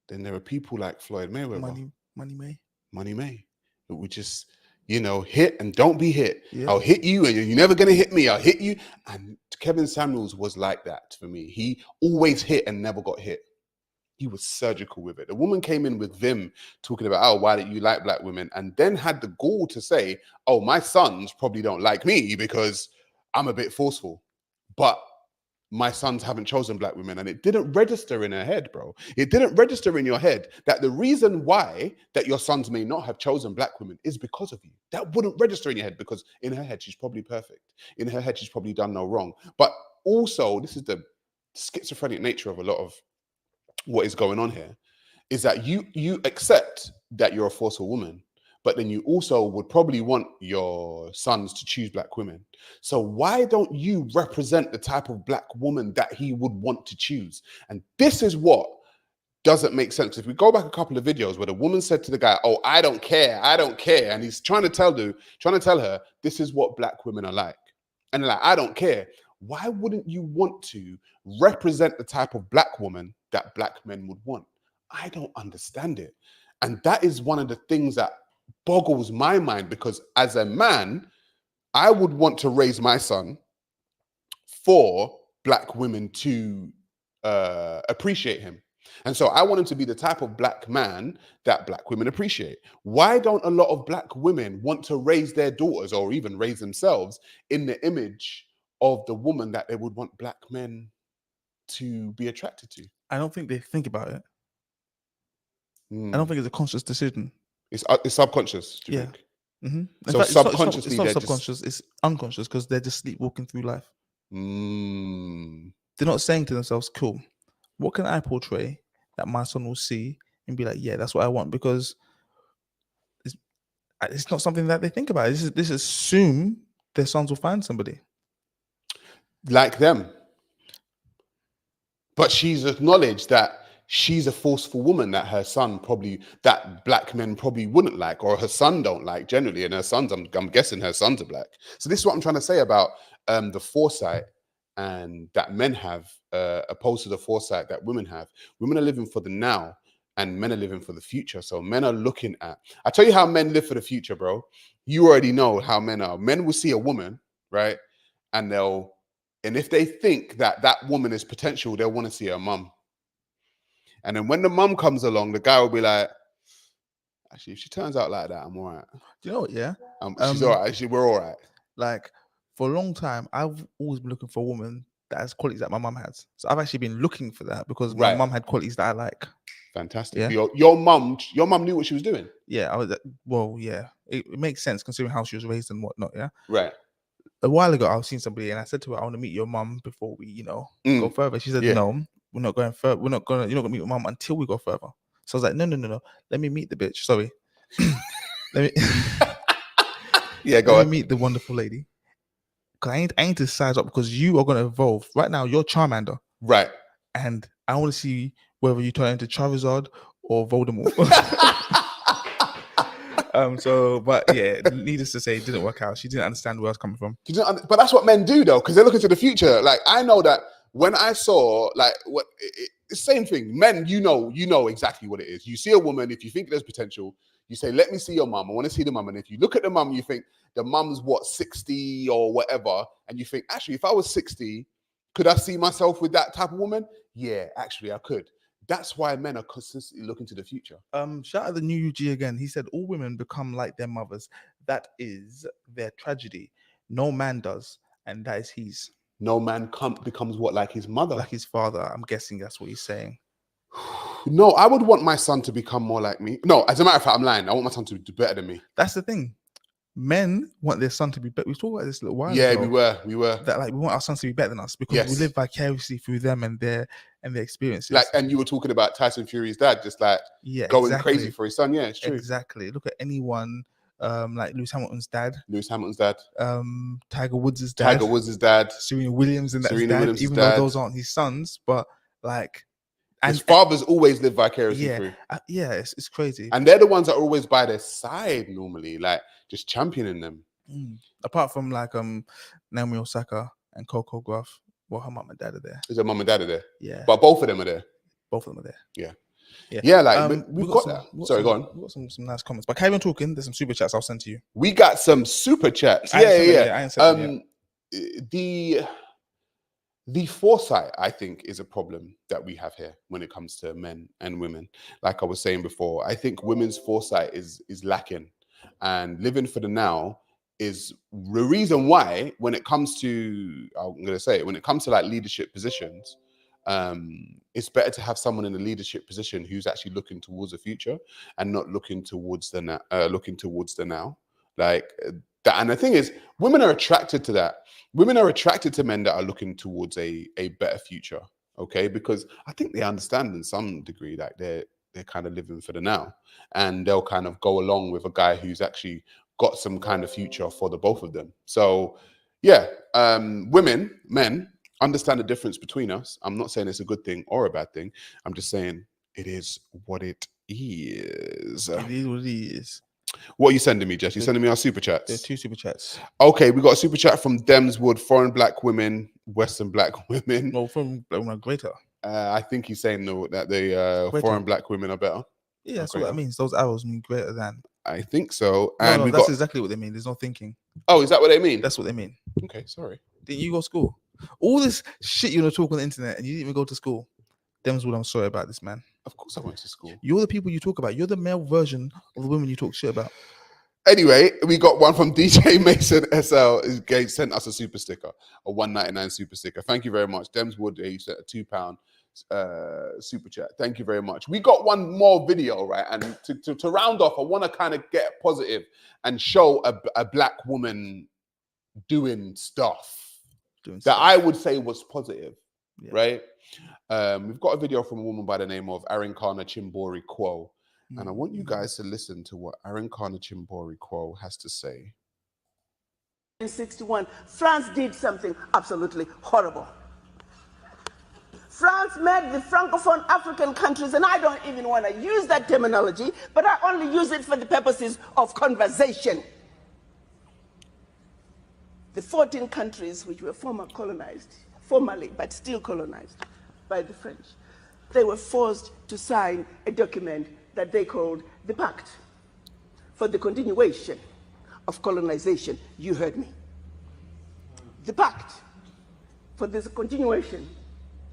then there are people like Floyd Mayweather, Money May, who would just, hit and don't be hit. Yeah. I'll hit you and you're never gonna hit me. I'll hit you. And Kevin Samuels was like that for me. He always hit and never got hit. He was surgical with it. The woman came in with Vim talking about, oh, why don't you like black women? And then had the gall to say, oh, my sons probably don't like me because I'm a bit forceful. But my sons haven't chosen black women. And it didn't register in her head, bro. It didn't register in your head that the reason why that your sons may not have chosen black women is because of you. That wouldn't register in your head because in her head, she's probably perfect. In her head, she's probably done no wrong. But also, this is the schizophrenic nature of a lot of what is going on here, is that you accept that you're a forceful woman, but then you also would probably want your sons to choose black women. So why don't you represent the type of black woman that he would want to choose? And this is what doesn't make sense. If we go back a couple of videos where the woman said to the guy, oh, I don't care, and he's trying to tell her, this is what black women are like. And like, I don't care. Why wouldn't you want to represent the type of black woman that black men would want? I don't understand it. And that is one of the things that boggles my mind, because as a man, I would want to raise my son for black women to appreciate him. And so I want him to be the type of black man that black women appreciate. Why don't a lot of black women want to raise their daughters or even raise themselves in the image of the woman that they would want black men to be attracted to? I don't think they think about it. I don't think it's a conscious decision. It's subconscious, do you think? Mm-hmm. So fact, subconsciously, it's not subconscious, it's unconscious, because they're just sleepwalking through life. They're not saying to themselves, cool, what can I portray that my son will see and be like, yeah, that's what I want? Because it's not something that they think about. This assume their sons will find somebody like them. But she's acknowledged that she's a forceful woman that her son that black men probably wouldn't like, or her son don't like generally. And her sons, I'm guessing her sons are black. So this is what I'm trying to say about the foresight and that men have, opposed to the foresight that women have. Women are living for the now and men are living for the future. So men are looking at, I tell you how men live for the future, bro. You already know how men are. Men will see a woman, right? And if they think that that woman is potential, they'll want to see her mum. And then when the mum comes along, the guy will be like, actually, if she turns out like that, I'm all right. Do you know what? Yeah. She's all right. Actually, we're all right. Like, for a long time, I've always been looking for a woman that has qualities that my mum has. So I've actually been looking for that because my mum had qualities that I like. Fantastic. Yeah? Your mum knew what she was doing. Yeah. Yeah. It makes sense considering how she was raised and whatnot. Yeah. Right. A while ago, I was seeing somebody and I said to her, I want to meet your mum before we, go further. She said, no, we're not going further. You're not gonna meet your mum until we go further. So I was like, no. Let me meet the bitch. Sorry. Let me meet the wonderful lady. Because I ain't to size up, because you are gonna evolve. Right now, you're Charmander. Right. And I want to see whether you turn into Charizard or Voldemort. But yeah, needless to say, it didn't work out. She didn't understand where I was coming from. But that's what men do, though, because they're looking to the future. Like, I know that when I saw, like, the same thing. Men, you know exactly what it is. You see a woman, if you think there's potential, you say, let me see your mum. I want to see the mum. And if you look at the mum, you think the mum's 60 or whatever, and you think, actually, if I was 60, could I see myself with that type of woman? Yeah, actually, I could. That's why men are consistently looking to the future. Shout out the new UG again. He said, all women become like their mothers. That is their tragedy. No man does. And that is his. No man becomes what, like his mother? Like his father. I'm guessing that's what he's saying. No, I would want my son to become more like me. No, as a matter of fact, I'm lying. I want my son to do better than me. That's the thing. Men want their son to be better. We talked about this a little while ago. Yeah, we were. That we want our sons to be better than us because we live vicariously through them and their experiences. And you were talking about Tyson Fury's dad, just going crazy for his son. Yeah, it's true. Exactly. Look at anyone like Lewis Hamilton's dad. Lewis Hamilton's dad. Tiger Woods' dad. Tiger Woods' dad. Serena Williams and that's Serena dad. Williams' Even dad. though those aren't his sons, but like. His fathers always live vicariously through. Yeah, it's crazy. And they're the ones that are always by their side normally, like just championing them. Apart from like Naomi Osaka and Coco Gauff, well, her mum and dad are there. Is her mum and dad are there? Yeah. But both of them are there. Both of them are there. Yeah. Yeah, like we've got that. Sorry, go on. We've got some nice comments. But carry on talking. There's some super chats I'll send to you. We got some super chats. Yeah. The foresight, I think, is a problem that we have here when it comes to men and women. Like I was saying before, I think women's foresight is lacking, and living for the now is the reason why when it comes to, when it comes to like leadership positions, it's better to have someone in a leadership position who's actually looking towards the future and not looking towards the now. Like that. And the thing is, women are attracted to that. Women are attracted to men that are looking towards a better future. Okay, because I think they understand in some degree that they're kind of living for the now, and they'll kind of go along with a guy who's actually got some kind of future for the both of them. So yeah, men understand the difference between us. I'm not saying it's a good thing or a bad thing. I'm just saying it is what it is. It is what it is. What are you sending me, Jess? You sending me our super chats? There's 2 super chats. Okay, we got a super chat from Demswood, foreign black women, Western black women. No, from black women are greater. I think he's saying that the foreign black women are better. Yeah, that's what that means. Those arrows mean greater than. I think so. And that's exactly what they mean. There's no thinking. Oh, is that what they mean? That's what they mean. Okay, sorry. Didn't you go to school? All this shit you want to talk on the internet and you didn't even go to school. Demswood, I'm sorry about this, man. Of course I went to school. You're the people you talk about. You're the male version of the women you talk shit about. Anyway, we got one from DJ Mason SL. He sent us a super sticker, a $1.99 super sticker. Thank you very much. Demswood, he sent a £2 super chat. Thank you very much. We got one more video, right? And to round off, I want to kind of get positive and show a black woman doing stuff that I would say was positive, right? We've got a video from a woman by the name of Arinkana Chimbori Quo. And I want you guys to listen to what Arinkana Chimbori Quo has to say. In 1961, France did something absolutely horrible. France made the Francophone African countries, and I don't even want to use that terminology, but I only use it for the purposes of conversation. The 14 countries which were formally, but still colonized by the French, they were forced to sign a document that they called the Pact for the Continuation of Colonization. You heard me. The Pact for the Continuation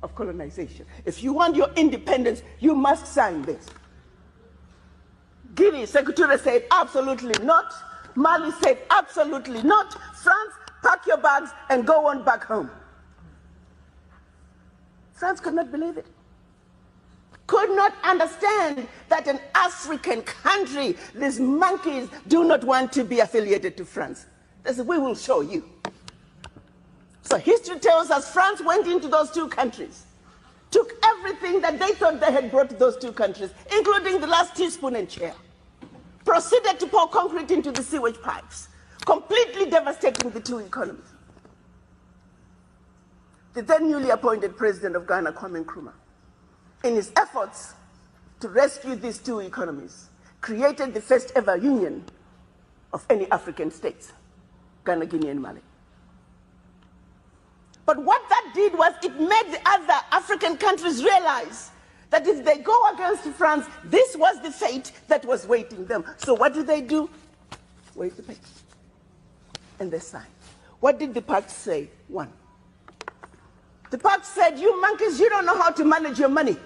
of Colonization. If you want your independence, you must sign this. Guinea, Secretary said absolutely not. Mali said absolutely not. France, pack your bags and go on back home. France could not believe it. Could not understand that an African country, these monkeys, do not want to be affiliated to France. They said, we will show you. So history tells us France went into those 2 countries, took everything that they thought they had brought to those 2 countries, including the last teaspoon and chair, proceeded to pour concrete into the sewage pipes, completely devastating the 2 economies. The then newly appointed president of Ghana, Kwame Nkrumah, in his efforts to rescue these 2 economies, created the first ever union of any African states, Ghana, Guinea, and Mali. But what that did was it made the other African countries realize that if they go against France, this was the fate that was waiting them. So what do? Wait the paper. And they signed. What did the pact say? 1. The pact said, you monkeys, you don't know how to manage your money.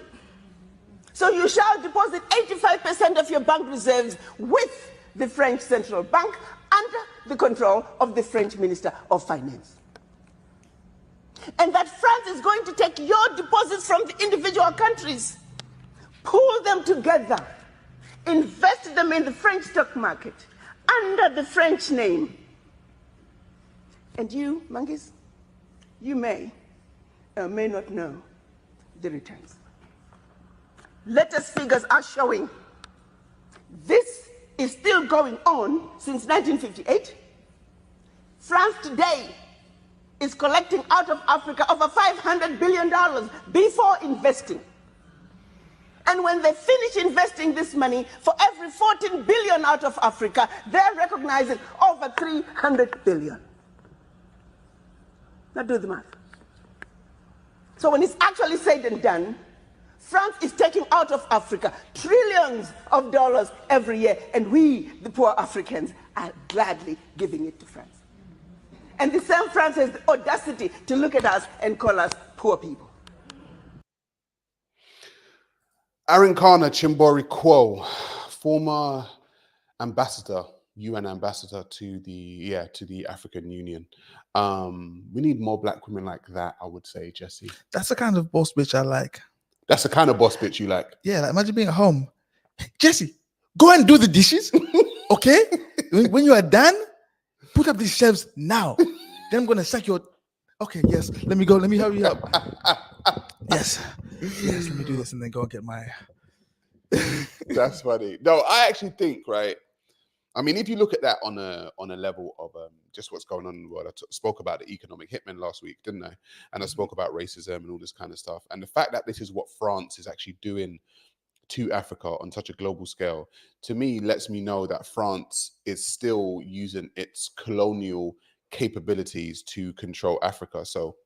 So you shall deposit 85% of your bank reserves with the French Central Bank under the control of the French Minister of Finance. And that France is going to take your deposits from the individual countries, pool them together, invest them in the French stock market under the French name. And you, monkeys, you may or may not know the returns. Latest figures are showing this is still going on since 1958. France today is collecting out of Africa over $500 billion before investing. And when they finish investing this money, for every 14 billion out of Africa, they're recognizing over 300 billion. Now do the math. So when it's actually said and done, France is taking out of Africa trillions of dollars every year, and we, the poor Africans, are gladly giving it to France. And the same France has the audacity to look at us and call us poor people. Arinkana Chimbori Quo, former ambassador, UN ambassador to the African Union. We need more black women like that, I would say, Jesse. That's the kind of boss bitch I like. That's the kind of boss bitch you like. Yeah, like imagine being at home. Jesse, go and do the dishes. Okay? When you are done, put up these shelves now. Then I'm gonna sack your. Okay, yes. Let me go. Let me hurry up. Yes, let me do this and then go and get my. That's funny. No, I actually think, right? I mean, if you look at that on a level of just what's going on in the world, I spoke about the economic hitmen last week, didn't I? And I spoke about racism and all this kind of stuff. And the fact that this is what France is actually doing to Africa on such a global scale, to me, lets me know that France is still using its colonial capabilities to control Africa. So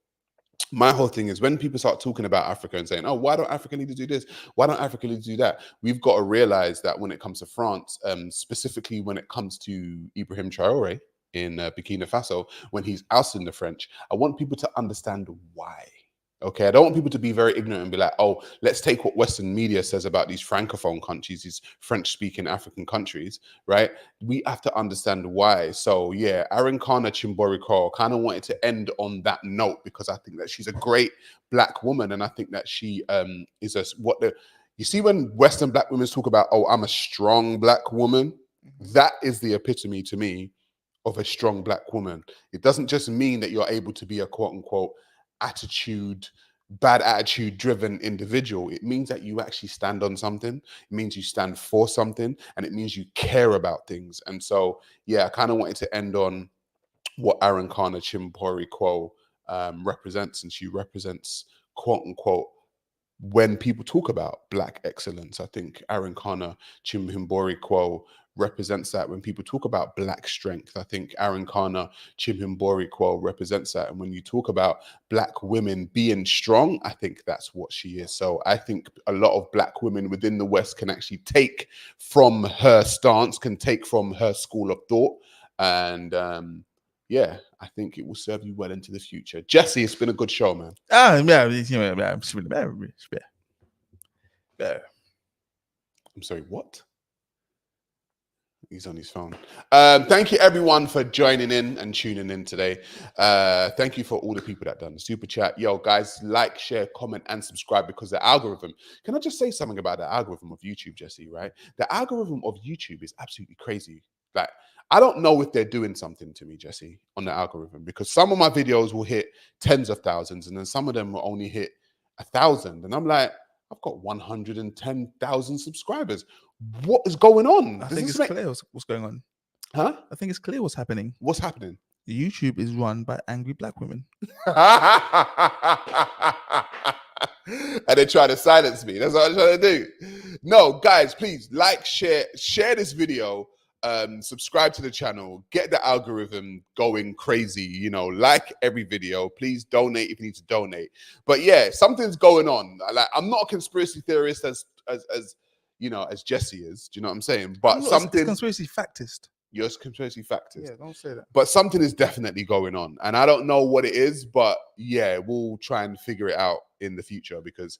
my whole thing is when people start talking about Africa and saying, oh, why don't Africa need to do this? Why don't Africa need to do that? We've got to realize that when it comes to France, specifically when it comes to Ibrahim Traore in Burkina Faso, when he's ousting the French, I want people to understand why. Okay, I don't want people to be very ignorant and be like, oh, let's take what Western media says about these Francophone countries, these French-speaking African countries, right? We have to understand why. So yeah, Arinkana Chimboriko kind of wanted to end on that note because I think that she's a great black woman, and I think that she is you see when Western black women talk about, oh, I'm a strong black woman, that is the epitome to me of a strong black woman. It doesn't just mean that you're able to be a quote unquote bad attitude driven individual. It means that you actually stand on something. It means you stand for something, and it means you care about things. And so, yeah, I kind of wanted to end on what Arinkana Chimbori Quo represents, and she represents quote unquote when people talk about black excellence. I think Arinkana Chimhimbori Quo represents that when people talk about black strength. I think Arinkana Chimhimbori Quo represents that. And when you talk about black women being strong, I think that's what she is. So I think a lot of black women within the West can actually take from her stance, can take from her school of thought. And yeah, I think it will serve you well into the future. Jesse, it's been a good show, man. I'm sorry, what? He's on his phone. Thank you, everyone, for joining in and tuning in today. Thank you for all the people that done the super chat. Yo, guys, like, share, comment, and subscribe because the algorithm. Can I just say something about the algorithm of YouTube, Jesse? Right, the algorithm of YouTube is absolutely crazy. Like, I don't know if they're doing something to me, Jesse, on the algorithm, because some of my videos will hit tens of thousands, and then some of them will only hit 1,000, and I'm like, I've got 110,000 subscribers. What is going on? I think it's clear what's going on. Huh? I think it's clear what's happening. What's happening? YouTube is run by angry black women. And they try to silence me. That's what I'm trying to do. No, guys, please like, share this video. Subscribe to the channel, get the algorithm going crazy, you know, like every video. Please donate if you need to donate. But yeah, something's going on. Like, I'm not a conspiracy theorist as you know, as Jesse is. Do you know what I'm saying? But something conspiracy factist. You're a conspiracy factist. Yeah, don't say that. But something is definitely going on, and I don't know what it is, but yeah, we'll try and figure it out in the future because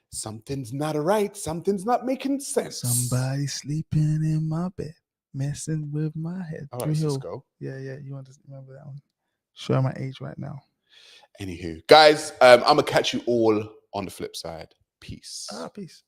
something's not right. Something's not making sense. Somebody sleeping in my bed, messing with my head. All right, let's go. Yeah. You want to remember that one? Showing my age right now. Anywho, guys, I'm gonna catch you all on the flip side. Peace. Peace.